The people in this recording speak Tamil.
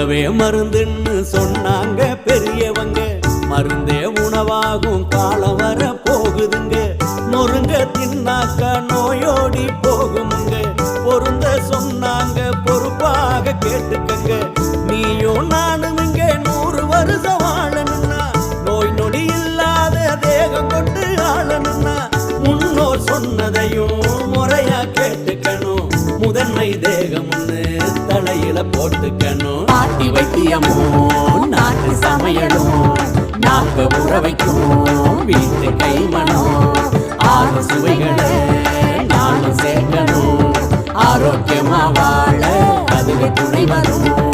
உணவே மருந்துன்னு சொன்னாங்க பெரியவங்க, மருந்தே உணவாகும் காலம் வர போகுதுங்க. முருங்க தின்னாக்கா நோயோடி போகுமுங்க, பொருந்த சொன்னாங்க பொறுப்பாக கேட்டுக்கங்க. நீயும் நானும் இங்க 100 வருஷம் வாழணும்னா, நோய் நொடி இல்லாத தேகம் கொண்டு ஆளணும்னா, முன்னோர் சொன்னதையும் முறையா கேட்டுக்கணும். முதன்மை தேகம்னு தலையில போட்டுக்கணும். பாட்டி வைத்தியமும் நாட்டு சமையலும் நாக்க உற வைக்கும் வீட்டு கைமணம். 6 சுவைகளை நானும் சேர்க்கணும், ஆரோக்கியமா வாழ அதுவே துணை வரும்.